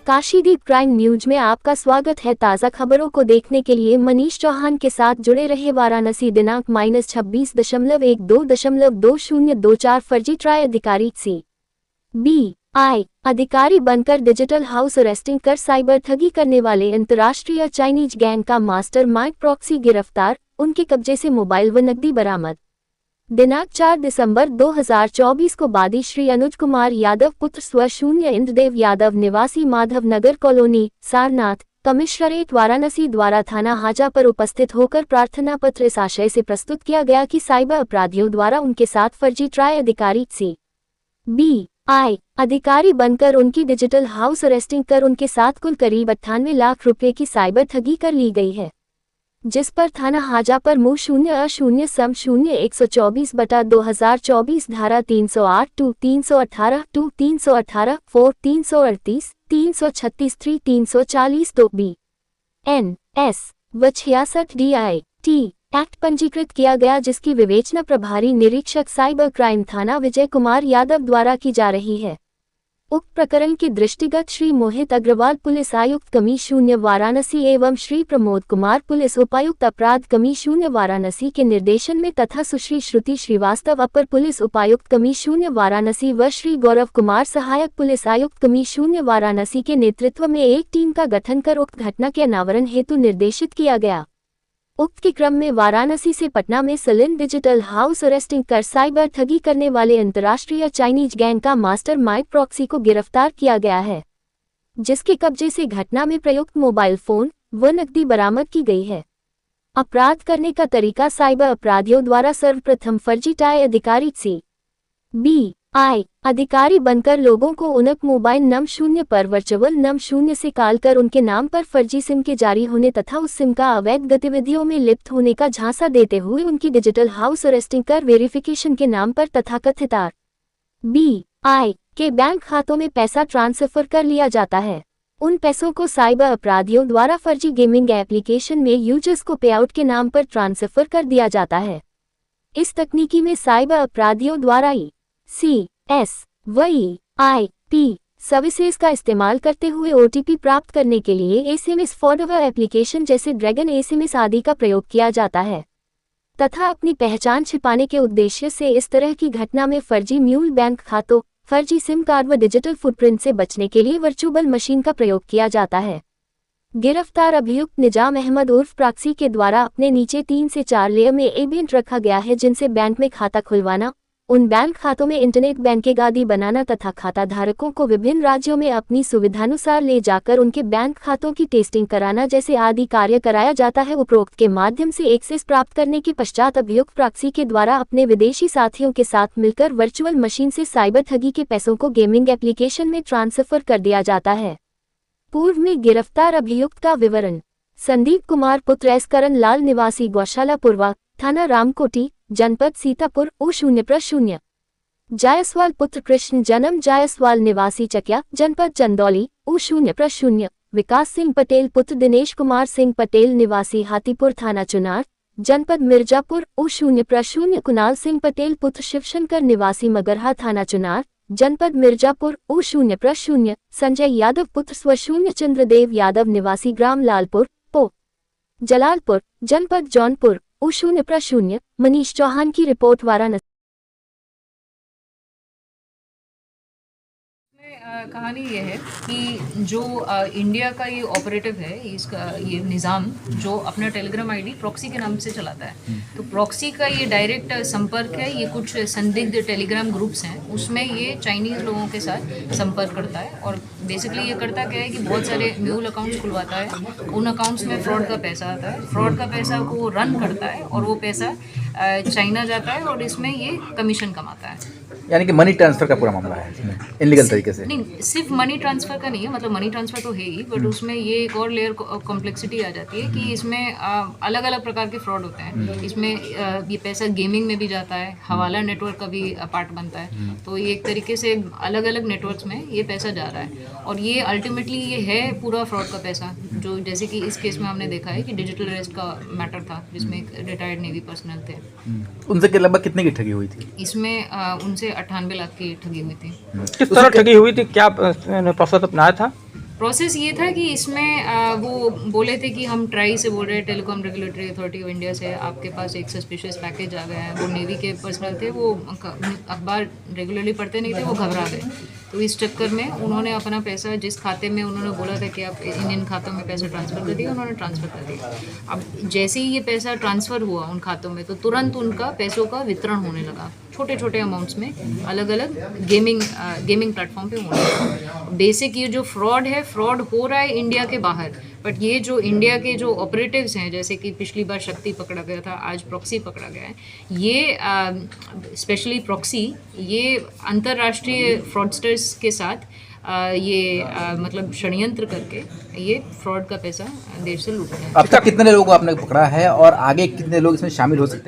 काशीदीप prime news में आपका स्वागत है। ताज़ा खबरों को देखने के लिए मनीष चौहान के साथ जुड़े रहे। वाराणसी दिनांक -26.11.2024 फर्जी ट्राई अधिकारी CBI अधिकारी बनकर डिजिटल हाउस अरेस्टिंग कर साइबर ठगी करने वाले अंतर्राष्ट्रीय चाइनीज गैंग का मास्टरमाइंड प्रॉक्सी गिरफ्तार, उनके कब्जे से मोबाइल व नकदी बरामद। दिनांक 4 दिसंबर 2024 को बादी श्री अनुज कुमार यादव पुत्र स्व शून्य इंद्रदेव यादव निवासी माधव नगर कॉलोनी, सारनाथ, कमिश्नरेट वाराणसी द्वारा थाना हाजा पर उपस्थित होकर प्रार्थना पत्र इस आशय से प्रस्तुत किया गया कि साइबर अपराधियों द्वारा उनके साथ फर्जी ट्राई अधिकारी CBI अधिकारी बनकर उनकी डिजिटल हाउस अरेस्टिंग कर उनके साथ कुल करीब 98 लाख रुपए की साइबर ठगी कर ली गई है, जिस पर थाना हाजा पर मु 0-0-124/2024 धारा 308 टू 318 टू 318 4 338 336 3 340 2 BNS व 66 DIT एक्ट पंजीकृत किया गया, जिसकी विवेचना प्रभारी निरीक्षक साइबर क्राइम थाना विजय कुमार यादव द्वारा की जा रही है। उक्त प्रकरण के दृष्टिगत श्री मोहित अग्रवाल पुलिस आयुक्त कमी-0 वाराणसी एवं श्री प्रमोद कुमार पुलिस उपायुक्त अपराध कमी-0 वाराणसी के निर्देशन में तथा सुश्री श्रुति श्रीवास्तव अपर पुलिस उपायुक्त कमी-0 वाराणसी व श्री गौरव कुमार सहायक पुलिस आयुक्त कमी-0 वाराणसी के नेतृत्व में एक टीम का गठन कर उक्त घटना के अनावरण हेतु निर्देशित किया गया। उक्त के क्रम में वाराणसी से पटना में सलिन डिजिटल हाउस अरेस्टिंग कर साइबर ठगी करने वाले अंतर्राष्ट्रीय चाइनीज गैंग का मास्टरमाइंड प्रॉक्सी को गिरफ्तार किया गया है, जिसके कब्जे से घटना में प्रयुक्त मोबाइल फोन व नकदी बरामद की गई है। अपराध करने का तरीका: साइबर अपराधियों द्वारा सर्वप्रथम फर्जी ट्राई अधिकारी CBI अधिकारी बनकर लोगों को उनक मोबाइल नंबर 0 पर वर्चुअल नंबर 0 से कॉल कर उनके नाम पर फर्जी सिम के जारी होने तथा उस सिम का अवैध गतिविधियों में लिप्त होने का झांसा देते हुए उनकी डिजिटल हाउस अरेस्टिंग कर वेरिफिकेशन के नाम पर तथाकथित RBI के बैंक खातों में पैसा ट्रांसफर कर लिया जाता है। उन पैसों को साइबर अपराधियों द्वारा फर्जी गेमिंग एप्लीकेशन में यूजर्स को पेआउट के नाम पर ट्रांसफर कर दिया जाता है। इस तकनीकी में साइबर अपराधियों द्वारा CS व EIP सर्विसेज का इस्तेमाल करते हुए OTP प्राप्त करने के लिए SMS फॉरवर्ड एप्लीकेशन जैसे ड्रैगन SMS आदि का प्रयोग किया जाता है तथा अपनी पहचान छिपाने के उद्देश्य से इस तरह की घटना में फर्जी म्यूल बैंक खातों, फर्जी सिम कार्ड व डिजिटल फुटप्रिंट से बचने के लिए वर्चुअल मशीन का प्रयोग किया जाता है। गिरफ्तार अभियुक्त निजाम अहमद उर्फ प्रॉक्सी के द्वारा अपने नीचे 3 से 4 लेयर में एजेंट रखा गया है, जिनसे बैंक में खाता खुलवाना, उन बैंक खातों में इंटरनेट बैंकिंग आदि बनाना तथा खाता धारकों को विभिन्न राज्यों में अपनी सुविधानुसार ले जाकर उनके बैंक खातों की टेस्टिंग कराना जैसे आदि कार्य कराया जाता है। उपरोक्त के माध्यम से एक्सेस प्राप्त करने के पश्चात अभियुक्त प्रॉक्सी के द्वारा अपने विदेशी साथियों के साथ मिलकर वर्चुअल मशीन से साइबर ठगी के पैसों को गेमिंग एप्लीकेशन में ट्रांसफर कर दिया जाता है। पूर्व में गिरफ्तार अभियुक्त का विवरण: संदीप कुमार पुत्र एस करण लाल निवासी गौशाला पूर्वा, थाना रामकोटी, जनपद सीतापुर, U0-0। जायसवाल पुत्र कृष्ण जन्म जायसवाल निवासी चकिया, जनपद चंदौली, U0-0। विकास सिंह पटेल पुत्र दिनेश कुमार सिंह पटेल निवासी हाथीपुर, थाना चुनार, जनपद मिर्जापुर, U0-0। कुणाल सिंह पटेल पुत्र शिवशंकर निवासी मगरहा, थाना चुनार, जनपद मिर्जापुर, U0-0। संजय यादव पुत्र स्व शून्य चंद्रदेव यादव निवासी ग्राम लालपुर, पो जलालपुर, जनपद जौनपुर, U0-0। मनीष चौहान की रिपोर्ट, वाराणसी। कहानी ये है कि जो इंडिया का ये ऑपरेटिव है, इसका ये निज़ाम जो अपना टेलीग्राम आईडी प्रॉक्सी के नाम से चलाता है, तो प्रॉक्सी का ये डायरेक्ट संपर्क है। ये कुछ संदिग्ध टेलीग्राम ग्रुप्स हैं, उसमें ये चाइनीज़ लोगों के साथ संपर्क करता है और बेसिकली ये करता क्या है कि बहुत सारे म्यूल अकाउंट्स खुलवाता है, उन अकाउंट्स में फ्रॉड का पैसा आता है, फ्रॉड का पैसा को रन करता है और वो पैसा चाइना जाता है और इसमें ये कमीशन कमाता है। यानी कि मनी ट्रांसफर का पूरा मामला है इसमें, इनलीगल तरीके से। नहीं, सिर्फ मनी ट्रांसफर का नहीं है, मतलब मनी ट्रांसफर तो है ही, बट उसमें ये एक और लेयर कॉम्प्लेक्सिटी आ जाती है कि इसमें अलग अलग प्रकार के फ्रॉड होते हैं। इसमें ये पैसा गेमिंग में भी जाता है, हवाला नेटवर्क का भी पार्ट बनता है, तो ये एक तरीके से अलग अलग नेटवर्क्स में ये पैसा जा रहा है और ये अल्टीमेटली ये है पूरा फ्रॉड का पैसा, जो जैसे कि इस केस में हमने देखा है कि डिजिटल अरेस्ट का मैटर था जिसमें एक रिटायर्ड नेवी पर्सनल थे। उनसे लगभग कितने की ठगी हुई थी? इसमें उनसे 98 लाख की ठगी हुई थी। किस तरह ठगी हुई थी, क्या प्रोसेस अपनाया था? प्रोसेस ये था कि इसमें वो बोले थे कि हम ट्राई से बोल रहे हैं, telecom regulatory authority of India से आपके पास एक सस्पिशियस पैकेज आ गया है। वो नेवी के पर्सनल थे, वो अखबार रेगुलरली पढ़ते नहीं थे, वो घबरा गए। तो इस चक्कर में उन्होंने अपना पैसा जिस खाते में उन्होंने बोला था कि आप इन खातों में पैसा ट्रांसफ़र कर दिया, उन्होंने ट्रांसफ़र कर दिया। अब जैसे ही ये पैसा ट्रांसफ़र हुआ उन खातों में, तो तुरंत उनका पैसों का वितरण होने लगा, छोटे छोटे अमाउंट्स में अलग अलग गेमिंग प्लेटफॉर्म पे होने लगा। बेसिक ये जो फ्रॉड है, फ्रॉड हो रहा है इंडिया के बाहर, बट ये जो इंडिया के जो ऑपरेटिव्स हैं, जैसे कि पिछली बार शक्ति पकड़ा गया था, आज प्रॉक्सी पकड़ा गया है, ये स्पेशली प्रॉक्सी ये अंतर्राष्ट्रीय फ्रॉडस्टर्स के साथ मतलब षड्यंत्र करके ये फ्रॉड का पैसा देश से लूट रहे हैं। अब तक कितने लोगों को आपने पकड़ा है और आगे कितने लोग इसमें शामिल हो सकते हैं?